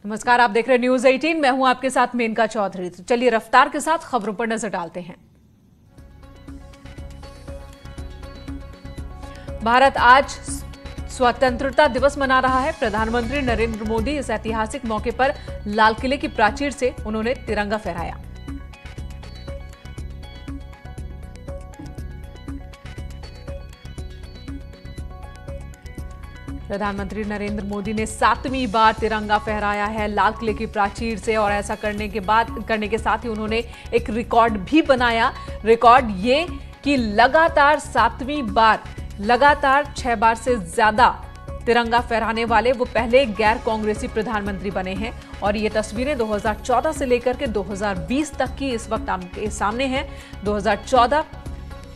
नमस्कार, आप देख रहे हैं न्यूज 18। मैं हूं आपके साथ मेनका चौधरी। तो चलिए रफ्तार के साथ खबरों पर नजर डालते हैं। भारत आज स्वतंत्रता दिवस मना रहा है। प्रधानमंत्री नरेंद्र मोदी इस ऐतिहासिक मौके पर लाल किले की प्राचीर से उन्होंने तिरंगा फहराया। प्रधानमंत्री नरेंद्र मोदी ने 7वीं बार तिरंगा फहराया है लाल किले की प्राचीर से, और ऐसा करने के साथ ही उन्होंने एक रिकॉर्ड भी बनाया। रिकॉर्ड ये कि लगातार 7वीं बार लगातार 6 बार से ज्यादा तिरंगा फहराने वाले वो पहले गैर कांग्रेसी प्रधानमंत्री बने हैं। और ये तस्वीरें 2014 से लेकर के 2020 तक की इस वक्त आपके सामने हैं। 2014,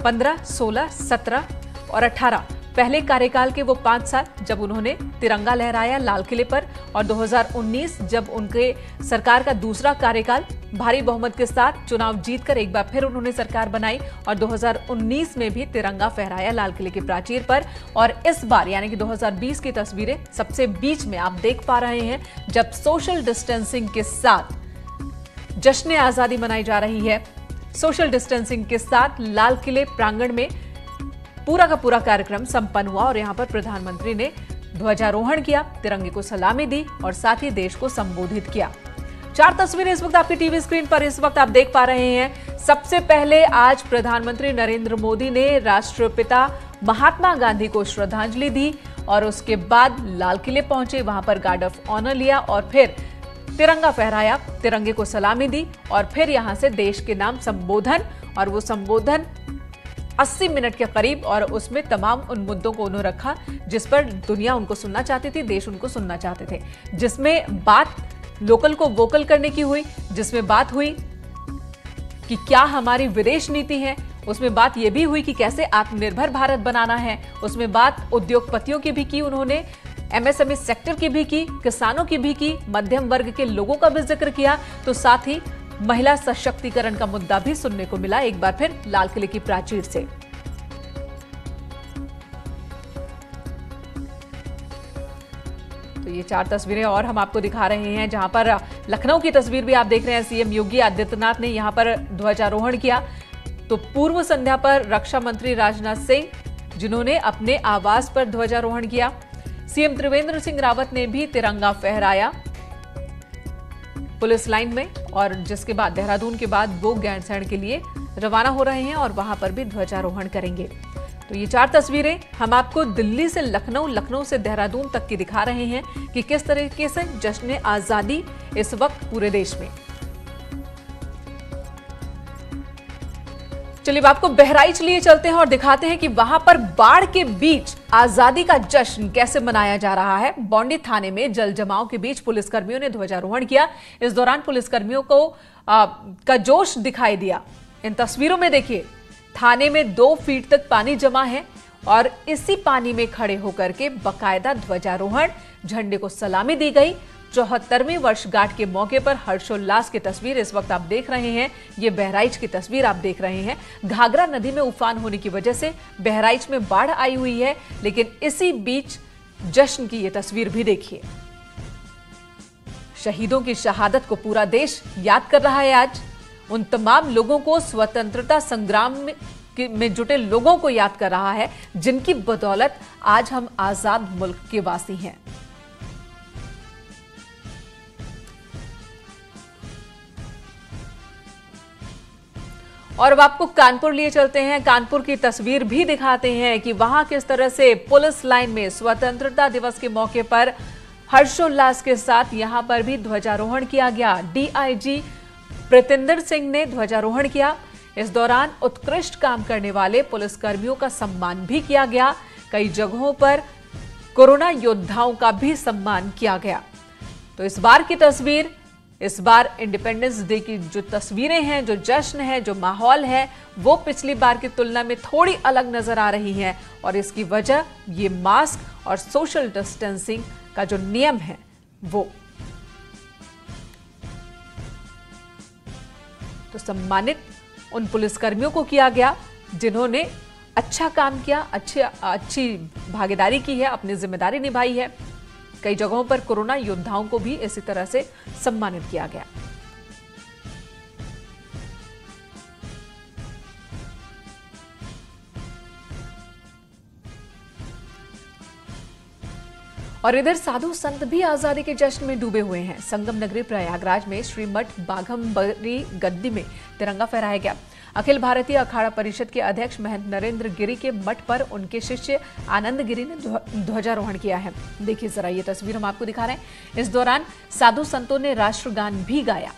15, 16, 17 और 18 पहले कार्यकाल के वो 5 साल जब उन्होंने तिरंगा लहराया लाल किले पर, और 2019 जब उनके सरकार का दूसरा कार्यकाल भारी बहुमत के साथ चुनाव जीतकर एक बार फिर उन्होंने सरकार बनाई और 2019 में भी तिरंगा फहराया लाल किले की प्राचीर पर। और इस बार यानी कि 2020 की तस्वीरें सबसे बीच में आप देख पा रहे हैं, जब सोशल डिस्टेंसिंग के साथ जश्न आजादी मनाई जा रही है। सोशल डिस्टेंसिंग के साथ लाल किले प्रांगण में पूरा का पूरा कार्यक्रम संपन्न हुआ और यहां पर प्रधानमंत्री ने ध्वजारोहण किया, तिरंगे को सलामी दी और साथ ही देश को संबोधित किया। 4 तस्वीरें इस वक्त आपकी टीवी स्क्रीन पर इस वक्त आप देख पा रहे हैं। सबसे पहले आज प्रधानमंत्री नरेंद्र मोदी ने राष्ट्रपिता महात्मा गांधी को श्रद्धांजलि दी और उसके बाद लाल किले पहुंचे, वहां पर गार्ड ऑफ ऑनर लिया और फिर तिरंगा फहराया, तिरंगे को सलामी दी और फिर यहां से देश के नाम संबोधन, और वो संबोधन 80 मिनट के करीब, और उसमें तमाम उन मुद्दों को उन्होंने रखा जिस पर दुनिया उनको सुनना चाहती थी, देश उनको सुनना चाहते थे। जिसमें बात लोकल को वोकल करने की हुई, जिसमें बात हुई कि क्या हमारी विदेश नीति है, उसमें बात यह भी हुई कि कैसे आत्मनिर्भर भारत बनाना है, उसमें बात उद्योगपतियों की भी की उन्होंने, एमएसएमई सेक्टर की भी की, किसानों की भी की, मध्यम वर्ग के लोगों का भी जिक्र किया, तो साथ ही महिला सशक्तिकरण का मुद्दा भी सुनने को मिला एक बार फिर लाल किले की प्राचीर से। तो ये 4 तस्वीरें और हम आपको दिखा रहे हैं, जहां पर लखनऊ की तस्वीर भी आप देख रहे हैं। सीएम योगी आदित्यनाथ ने यहां पर ध्वजारोहण किया। तो पूर्व संध्या पर रक्षा मंत्री राजनाथ सिंह, जिन्होंने अपने आवास पर ध्वजारोहण किया। सीएम त्रिवेंद्र सिंह रावत ने भी तिरंगा फहराया पुलिस लाइन में, और जिसके बाद देहरादून के बाद वो गैरसैंण के लिए रवाना हो रहे हैं और वहां पर भी ध्वजारोहण करेंगे। तो ये 4 तस्वीरें हम आपको दिल्ली से लखनऊ, लखनऊ से देहरादून तक की दिखा रहे हैं कि किस तरीके से जश्न आजादी इस वक्त पूरे देश में। चलिए आपको बहराइच लिए चलते हैं और दिखाते हैं कि वहां पर बाढ़ के बीच आजादी का जश्न कैसे मनाया जा रहा है। बौंडी थाने में जल जमाव के बीच पुलिसकर्मियों ने ध्वजारोहण किया। इस दौरान पुलिसकर्मियों को का जोश दिखाई दिया। इन तस्वीरों में देखिए, थाने में 2 फीट तक पानी जमा है और इसी पानी में खड़े होकर के बकायदा ध्वजारोहण, झंडे को सलामी दी गई। 74वीं वर्षगांठ के मौके पर हर्षोल्लास की तस्वीर इस वक्त आप देख रहे हैं। ये बहराइच की तस्वीर आप देख रहे हैं। घाघरा नदी में उफान होने की वजह से बहराइच में बाढ़ आई हुई है, लेकिन इसी बीच जश्न की ये तस्वीर भी देखिए। शहीदों की शहादत को पूरा देश याद कर रहा है आज। उन तमाम लोगों को, स्वतंत्रता संग्राम में जुटे लोगों को याद कर रहा है, जिनकी बदौलत आज हम आजाद मुल्क के वासी हैं। और अब आपको कानपुर लिए चलते हैं। कानपुर की तस्वीर भी दिखाते हैं कि वहां किस तरह से पुलिस लाइन में स्वतंत्रता दिवस के मौके पर हर्षोल्लास के साथ यहां पर भी ध्वजारोहण किया गया। डीआईजी प्रीतिंदर सिंह ने ध्वजारोहण किया। इस दौरान उत्कृष्ट काम करने वाले पुलिसकर्मियों का सम्मान भी किया गया। कई जगहों पर कोरोना योद्धाओं का भी सम्मान किया गया। तो इस बार की तस्वीर, इस बार इंडिपेंडेंस डे की जो तस्वीरें हैं, जो जश्न है, जो माहौल है, वो पिछली बार की तुलना में थोड़ी अलग नजर आ रही है। और इसकी वजह ये मास्क और सोशल डिस्टेंसिंग का जो नियम है वो। तो सम्मानित उन पुलिसकर्मियों को किया गया जिन्होंने अच्छा काम किया, अच्छी भागीदारी की है, अपनी जिम्मेदारी निभाई है। कई जगहों पर कोरोना योद्धाओं को भी इसी तरह से सम्मानित किया गया। और इधर साधु संत भी आजादी के जश्न में डूबे हुए हैं। संगम नगरी प्रयागराज में श्रीमठ बाघम्बरी गद्दी में तिरंगा फहराया गया। अखिल भारतीय अखाड़ा परिषद के अध्यक्ष महंत नरेंद्र गिरी के मठ पर उनके शिष्य आनंद गिरी ने ध्वजारोहण किया है। देखिए जरा ये तस्वीर हम आपको दिखा रहे हैं। इस दौरान साधु संतों ने राष्ट्रगान भी गाया।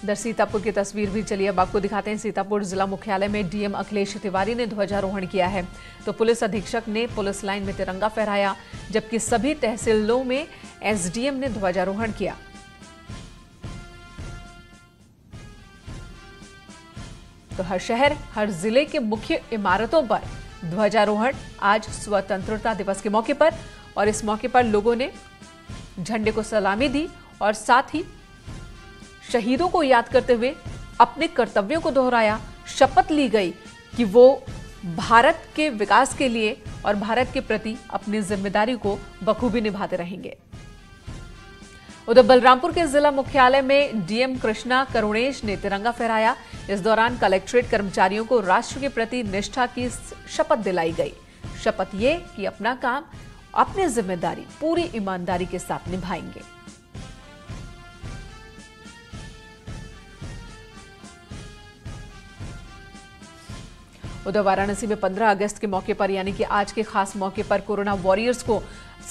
इधर सीतापुर की तस्वीर भी चलिए अब आपको दिखाते हैं। सीतापुर जिला मुख्यालय में डीएम अखिलेश तिवारी ने ध्वजारोहण किया है, तो पुलिस अधीक्षक ने पुलिस लाइन में तिरंगा फहराया, जबकि सभी तहसीलों में एसडीएम ने ध्वजारोहण किया। तो हर शहर, हर जिले के मुख्य इमारतों पर ध्वजारोहण आज स्वतंत्रता दिवस के मौके पर, और इस मौके पर लोगों ने झंडे को सलामी दी और साथ ही शहीदों को याद करते हुए अपने कर्तव्यों को दोहराया। शपथ ली गई कि वो भारत के विकास के लिए और भारत के प्रति अपनी जिम्मेदारी को बखूबी निभाते रहेंगे। उधर बलरामपुर के जिला मुख्यालय में डीएम कृष्णा करुणेश ने तिरंगा फहराया। इस दौरान कलेक्ट्रेट कर्मचारियों को राष्ट्र के प्रति निष्ठा की शपथ दिलाई गई। शपथ ये कि अपना काम, अपनी जिम्मेदारी पूरी ईमानदारी के साथ निभाएंगे। उधर वाराणसी में 15 अगस्त के मौके पर यानी कि आज के खास मौके पर कोरोना वॉरियर्स को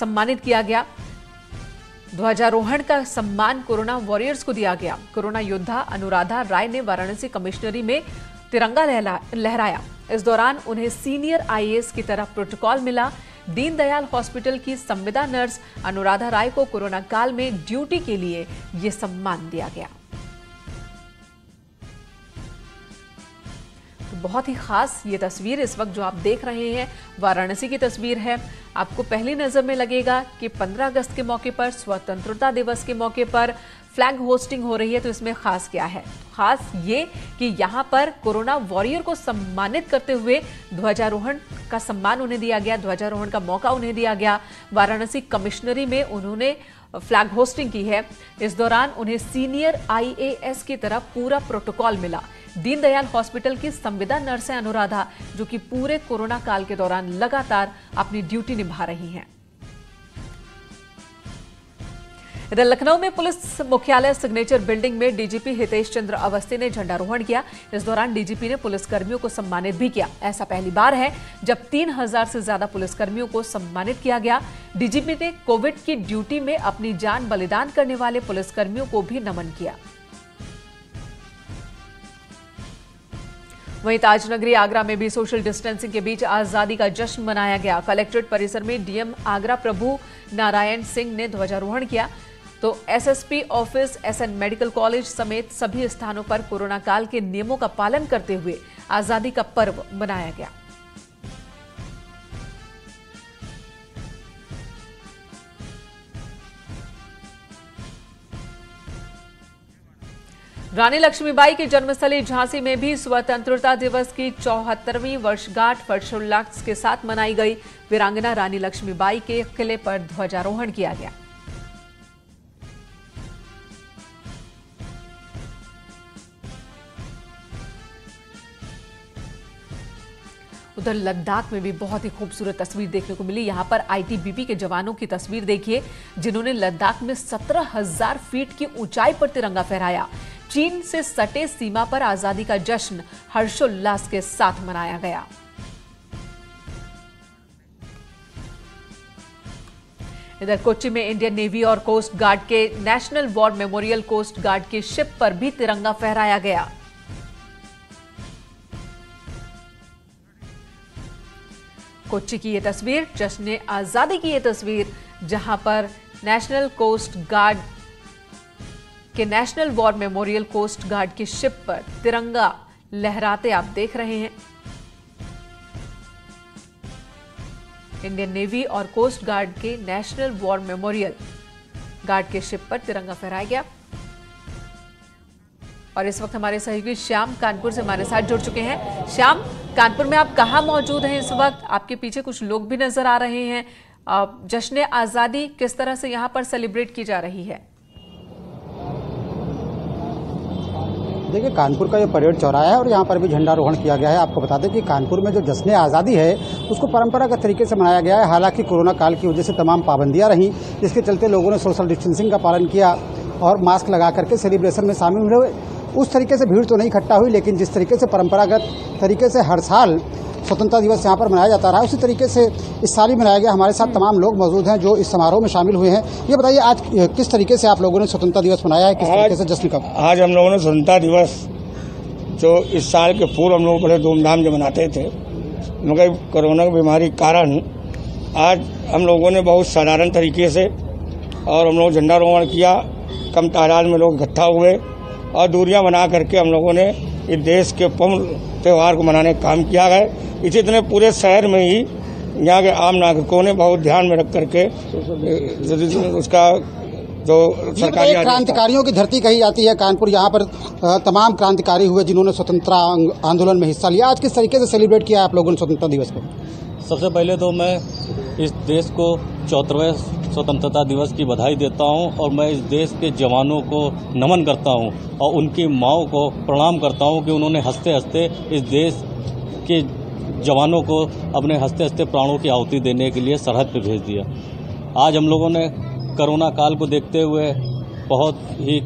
सम्मानित किया गया। ध्वजारोहण का सम्मान कोरोना वॉरियर्स को दिया गया। कोरोना योद्धा अनुराधा राय ने वाराणसी कमिश्नरी में तिरंगा लहराया। इस दौरान उन्हें सीनियर आईएएस की तरह प्रोटोकॉल मिला। दीनदयाल हॉस्पिटल की संविदा नर्स अनुराधा राय को कोरोना काल में ड्यूटी के लिए यह सम्मान दिया गया। बहुत ही खास ये तस्वीर इस वक्त जो आप देख रहे हैं वाराणसी की तस्वीर है। आपको पहली नजर में लगेगा कि 15 अगस्त के मौके पर, स्वतंत्रता दिवस के मौके पर फ्लैग होस्टिंग हो रही है, तो इसमें खास क्या है? खास ये कि यहाँ पर कोरोना वॉरियर को सम्मानित करते हुए ध्वजारोहण का सम्मान उन्हें दिया गया, ध्वजारोहण का मौका उन्हें दिया गया। वाराणसी कमिश्नरी में उन्होंने फ्लैग होस्टिंग की है। इस दौरान उन्हें सीनियर आईएएस की तरफ पूरा प्रोटोकॉल मिला। दीनदयाल हॉस्पिटल की संविदा नर्स है अनुराधा, जो कि पूरे कोरोना काल के दौरान लगातार अपनी ड्यूटी निभा रही हैं। इधर लखनऊ में पुलिस मुख्यालय सिग्नेचर बिल्डिंग में डीजीपी हितेश चंद्र अवस्थी ने झंडारोहण किया। इस दौरान डीजीपी ने पुलिसकर्मियों को सम्मानित भी किया। ऐसा पहली बार है जब 3000 से ज्यादा पुलिसकर्मियों को सम्मानित किया गया। डीजीपी ने कोविड की ड्यूटी में अपनी जान बलिदान करने वाले पुलिसकर्मियों को भी नमन किया। वहीं ताजनगरी आगरा में भी सोशल डिस्टेंसिंग के बीच आजादी का जश्न मनाया गया। कलेक्ट्रेट परिसर में डीएम आगरा प्रभु नारायण सिंह ने ध्वजारोहण किया, तो SSP office, SN medical college समेत सभी स्थानों पर कोरोना काल के नियमों का पालन करते हुए आजादी का पर्व मनाया गया। रानी लक्ष्मीबाई की जन्मस्थली झांसी में भी स्वतंत्रता दिवस की 74वीं वर्षगांठ हर्षोल्लास के साथ मनाई गई। वीरांगना रानी लक्ष्मीबाई के किले पर ध्वजारोहण किया गया। उधर लद्दाख में भी बहुत ही खूबसूरत तस्वीर देखने को मिली। यहां पर आईटीबीपी के जवानों की तस्वीर देखिए, जिन्होंने लद्दाख में 17,000 फीट की ऊंचाई पर तिरंगा फहराया। चीन से सटे सीमा पर आजादी का जश्न हर्षोल्लास के साथ मनाया गया। इधर कोच्चि में इंडियन नेवी और कोस्ट गार्ड के national war memorial coast guard की शिप पर भी तिरंगा फहराया गया। कोच्चि की यह तस्वीर, जश्न आजादी की यह तस्वीर, जहां पर नेशनल कोस्ट गार्ड के national war memorial coast guard की शिप पर तिरंगा लहराते आप देख रहे हैं। इंडियन नेवी और कोस्ट गार्ड के नेशनल वॉर मेमोरियल गार्ड के शिप पर तिरंगा फहराया गया। और इस वक्त हमारे सहयोगी श्याम कानपुर से हमारे साथ जुड़ चुके हैं। श्याम, कानपुर में आप कहाँ मौजूद हैं इस वक्त? आपके पीछे कुछ लोग भी नजर आ रहे हैं। जश्न आज़ादी किस तरह से यहाँ पर सेलिब्रेट की जा रही है? देखिए, कानपुर का ये परेड चौराहा है और यहाँ पर भी झंडारोहण किया गया है। आपको बता दें कि कानपुर में जो जश्न आज़ादी है उसको परंपरागत तरीके से मनाया गया है। हालांकि कोरोना काल की वजह से तमाम पाबंदियां रहीं, जिसके चलते लोगों ने सोशल डिस्टेंसिंग का पालन किया और मास्क लगा करके सेलिब्रेशन में शामिल हुए। उस तरीके से भीड़ तो नहीं इकट्ठा हुई, लेकिन जिस तरीके से परंपरागत तरीके से हर साल स्वतंत्रता दिवस यहाँ पर मनाया जाता रहा, उसी तरीके से इस साल ही मनाया गया। हमारे साथ तमाम लोग मौजूद हैं जो इस समारोह में शामिल हुए हैं। ये बताइए, आज किस तरीके से आप लोगों ने स्वतंत्रता दिवस मनाया है, किस तरीके से जश्न का? आज हम लोगों ने स्वतंत्रता दिवस जो इस साल के पूर्व हम लोग बड़े धूमधाम से मनाते थे, मगर कोरोना की बीमारी के कारण आज हम लोगों ने बहुत साधारण तरीके से और हम लोग झंडारोहण किया। कम तादाद में लोग इकट्ठा हुए और दूरियां बना करके हम लोगों ने इस देश के पूर्ण त्यौहार को मनाने का काम किया है। इसी तरह पूरे शहर में ही यहाँ के आम नागरिकों ने बहुत ध्यान में रख करके उसका जो सरकारी क्रांतिकारियों की धरती कही जाती है कानपुर। यहाँ पर तमाम क्रांतिकारी हुए जिन्होंने स्वतंत्रता आंदोलन में हिस्सा लिया। आज किस तरीके से सेलिब्रेट किया आप लोगों ने स्वतंत्रता दिवस को? सबसे पहले तो मैं इस देश को 74वें स्वतंत्रता दिवस की बधाई देता हूं और मैं इस देश के जवानों को नमन करता हूं और उनकी माओं को प्रणाम करता हूं कि उन्होंने हंसते हंसते इस देश के जवानों को अपने हंसते हंसते प्राणों की आहुति देने के लिए सरहद पर भेज दिया। आज हम लोगों ने कोरोना काल को देखते हुए बहुत ही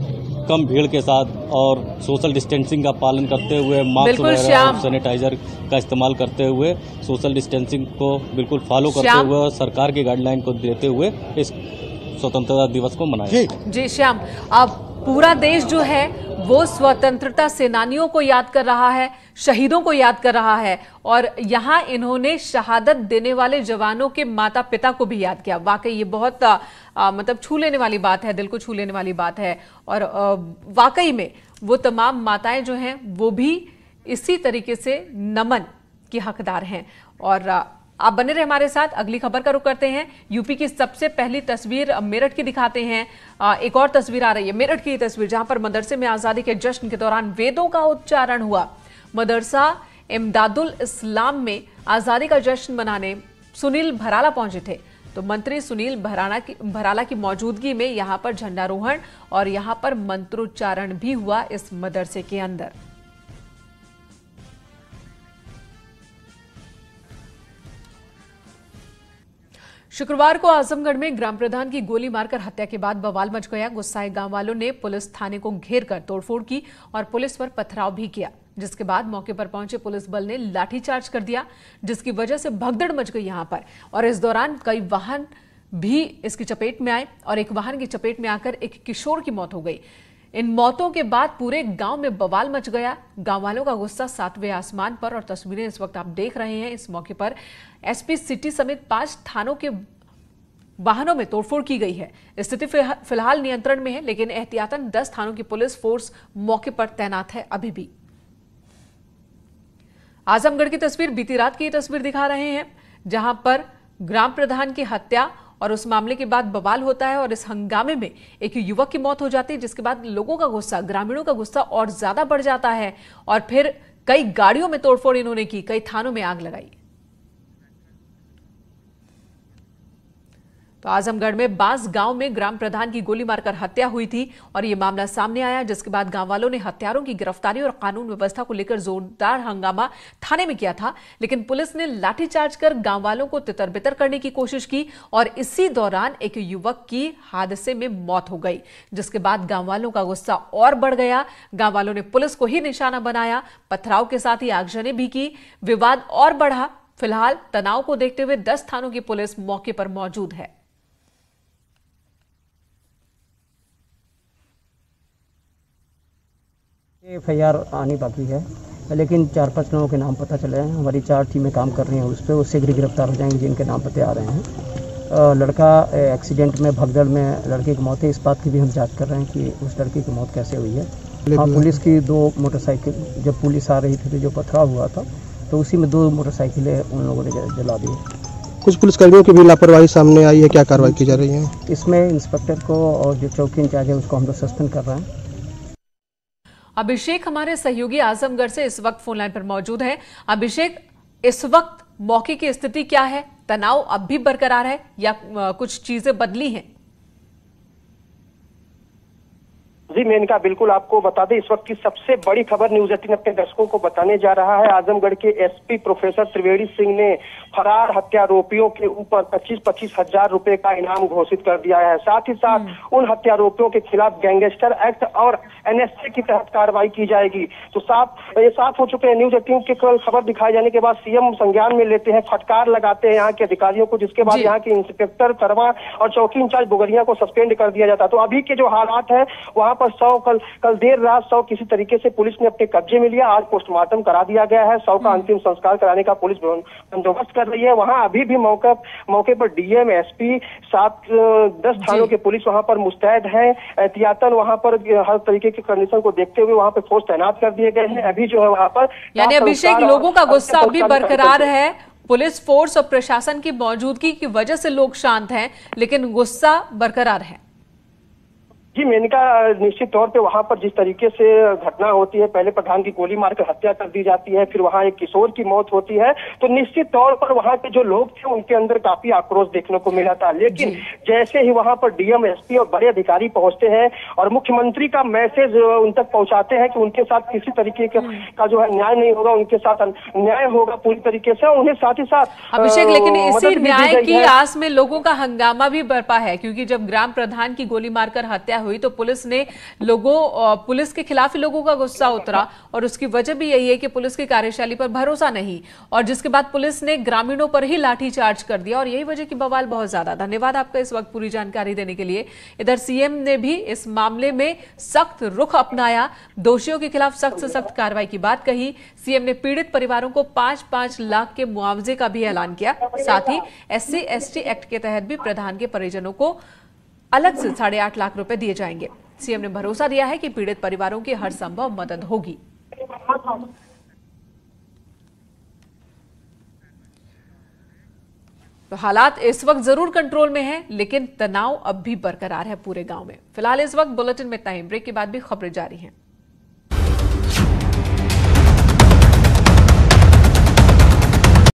कम भीड़ के साथ और सोशल डिस्टेंसिंग का पालन करते हुए, मास्क वगैरह सैनिटाइजर का इस्तेमाल करते हुए, सोशल डिस्टेंसिंग को बिल्कुल फॉलो करते हुए और सरकार की गाइडलाइन को देते हुए इस स्वतंत्रता दिवस को मनाया। जी श्याम, अब पूरा देश जो है वो स्वतंत्रता सेनानियों को याद कर रहा है, शहीदों को याद कर रहा है और यहाँ इन्होंने शहादत देने वाले जवानों के माता पिता को भी याद किया। वाकई ये बहुत मतलब छू लेने वाली बात है, दिल को छू लेने वाली बात है। और वाकई में वो तमाम माताएं जो हैं वो भी इसी तरीके से नमन की हकदार हैं। और आप बने रहे हमारे साथ, अगली खबर का रुख करते हैं। यूपी की सबसे पहली तस्वीर मेरठ की दिखाते हैं। एक और तस्वीर आ रही है, मेरठ की तस्वीर, जहां पर मदरसे में आजादी के जश्न के दौरान वेदों का उच्चारण हुआ। मदरसा इमदादुल इस्लाम में आजादी का जश्न मनाने सुनील भराला पहुंचे थे, तो मंत्री सुनील भराला की मौजूदगी में यहां पर झंडारोहण और यहां पर मंत्रोच्चारण भी हुआ इस मदरसे के अंदर। शुक्रवार को आजमगढ़ में ग्राम प्रधान की गोली मारकर हत्या के बाद बवाल मच गया। गुस्साए गांव वालों ने पुलिस थाने को घेर कर तोड़फोड़ की और पुलिस पर पथराव भी किया, जिसके बाद मौके पर पहुंचे पुलिस बल ने लाठीचार्ज कर दिया, जिसकी वजह से भगदड़ मच गई यहां पर। और इस दौरान कई वाहन भी इसकी चपेट में आए और एक वाहन की चपेट में आकर एक किशोर की मौत हो गई। इन मौतों के बाद पूरे गांव में बवाल मच गया। गांव वालों का गुस्सा सातवें आसमान पर और तस्वीरें इस वक्त आप देख रहे हैं। इस मौके पर एसपी सिटी समेत 5 थानों के वाहनों में तोड़फोड़ की गई है। स्थिति फिलहाल नियंत्रण में है, लेकिन एहतियातन 10 थानों की पुलिस फोर्स मौके पर तैनात है अभी भी। आजमगढ़ की तस्वीर, बीती रात की तस्वीर दिखा रहे हैं, जहां पर ग्राम प्रधान की हत्या और उस मामले के बाद बवाल होता है और इस हंगामे में एक युवक की मौत हो जाती है, जिसके बाद लोगों का गुस्सा, ग्रामीणों का गुस्सा और ज्यादा बढ़ जाता है और फिर कई गाड़ियों में तोड़फोड़ इन्होंने की, कई थानों में आग लगाई। तो आजमगढ़ में बांस गांव में ग्राम प्रधान की गोली मारकर हत्या हुई थी और यह मामला सामने आया, जिसके बाद गांव वालों ने हत्यारों की गिरफ्तारी और कानून व्यवस्था को लेकर जोरदार हंगामा थाने में किया था, लेकिन पुलिस ने लाठीचार्ज कर गांव वालों को तितर-बितर करने की कोशिश की और इसी दौरान एक युवक की हादसे में मौत हो गई, जिसके बाद गांव वालों का गुस्सा और बढ़ गया। गांव वालों ने पुलिस को ही निशाना बनाया, पथराव के साथ ही आगजनी भी की, विवाद और बढ़ा। फिलहाल तनाव को देखते हुए 10 थानों की पुलिस मौके पर मौजूद है। FIR आनी बाकी है, लेकिन 4-5 लोगों के नाम पता चले हैं। हमारी 4 टीमें काम कर रही हैं उस पर, उससे गिरफ्तार हो जाएंगे जिनके नाम पते आ रहे हैं। लड़का एक्सीडेंट में, भगदड़ में लड़के की मौत है। इस बात की भी हम जांच कर रहे हैं कि उस लड़के की मौत कैसे हुई है। हाँ, पुलिस की 2 मोटरसाइकिल, जब पुलिस आ रही थी तो जो पथराव हुआ था तो उसी में 2 मोटरसाइकिलें उन लोगों ने जला दी। कुछ पुलिसकर्मियों की भी लापरवाही सामने आई है, क्या कार्रवाई की जा रही है? इसमें इंस्पेक्टर को और जो चौकी इंचार्ज है उसको हम लोग सस्पेंड कर रहे हैं। अभिषेक हमारे सहयोगी आजमगढ़ से इस वक्त फोन लाइन पर मौजूद हैं। अभिषेक, इस वक्त मौके की स्थिति क्या है? तनाव अब भी बरकरार है या कुछ चीजें बदली हैं? जी मेनका, बिल्कुल आपको बता दें, इस वक्त की सबसे बड़ी खबर न्यूज 18 अपने दर्शकों को बताने जा रहा है। आजमगढ़ के एसपी प्रोफेसर त्रिवेणी सिंह ने फरार हत्यारोपियों के ऊपर 25-25 हजार रुपए का इनाम घोषित कर दिया है। साथ ही साथ उन हत्यारोपियों के खिलाफ गैंगस्टर एक्ट और एनएसए के तहत कार्रवाई की जाएगी। तो ये साफ हो चुके हैं। न्यूज 18 के कल खबर दिखाए जाने के बाद सीएम संज्ञान में लेते हैं, फटकार लगाते हैं यहाँ के अधिकारियों को, जिसके बाद यहाँ के इंस्पेक्टर तरवा और चौकी इंचार्ज बुगरिया को सस्पेंड कर दिया जाता। तो अभी के जो हालात है वहां पर कल देर रात 100 किसी तरीके से पुलिस ने अपने कब्जे में लिया। आज पोस्टमार्टम करा दिया गया है। 100 का अंतिम संस्कार कराने का पुलिस बंदोबस्त कर रही है। वहां अभी भी मौके पर डीएम, एसपी, 7-10 थानों के पुलिस वहां पर मुस्तैद है। एहतियातन वहां पर हर तरीके की कंडीशन को देखते हुए वहां पर फोर्स तैनात कर दिए गए हैं। अभी जो है वहां पर, यानी अभिषेक, लोगों का गुस्सा अभी बरकरार है। पुलिस फोर्स और प्रशासन की मौजूदगी की वजह से लोग शांत हैं, लेकिन गुस्सा बरकरार है। जी मेनका, निश्चित तौर पे वहां पर जिस तरीके से घटना होती है, पहले प्रधान की गोली मारकर हत्या कर दी जाती है, फिर वहां एक किशोर की मौत होती है, तो निश्चित तौर पर वहां के जो लोग थे उनके अंदर काफी आक्रोश देखने को मिला था। लेकिन जैसे ही वहां पर डीएम, एसपी और बड़े अधिकारी पहुंचते हैं और मुख्यमंत्री का मैसेज उन तक पहुंचाते हैं कि उनके साथ किसी तरीके का जो है न्याय नहीं होगा, उनके साथ न्याय होगा पूरी तरीके से, उन्हें साथ ही साथ अभिषेक, लेकिन इसी न्याय की आस में लोगों का हंगामा भी बरपा है, क्योंकि जब ग्राम प्रधान की गोली मारकर हत्या हुई तो पुलिस ने पुलिस के खिलाफ ही लोगों का गुस्सा उतरा, और उसकी वजह भी यही है कि पुलिस की कार्यशैली पर भरोसा नहीं, और जिसके बाद पुलिस ने ग्रामीणों पर ही लाठीचार्ज कर दिया, और यही वजह की बवाल बहुत ज्यादा। धन्यवाद आपका इस वक्त पूरी जानकारी देने के लिए। इधर सीएम ने भी इस मामले में सख्त रुख अपनाया, दोषियों के खिलाफ सख्त से सख्त कार्रवाई की बात कही। सीएम ने पीड़ित परिवारों को 5-5 लाख के मुआवजे का भी ऐलान किया। साथ ही SC/ST एक्ट के तहत भी प्रधान के परिजनों को अलग से 8.5 लाख रुपए दिए जाएंगे। सीएम ने भरोसा दिया है कि पीड़ित परिवारों की हर संभव मदद होगी। तो हालात इस वक्त जरूर कंट्रोल में हैं, लेकिन तनाव अब भी बरकरार है पूरे गांव में। फिलहाल इस वक्त बुलेटिन में इतना ही। ब्रेक के बाद भी खबरें जारी हैं।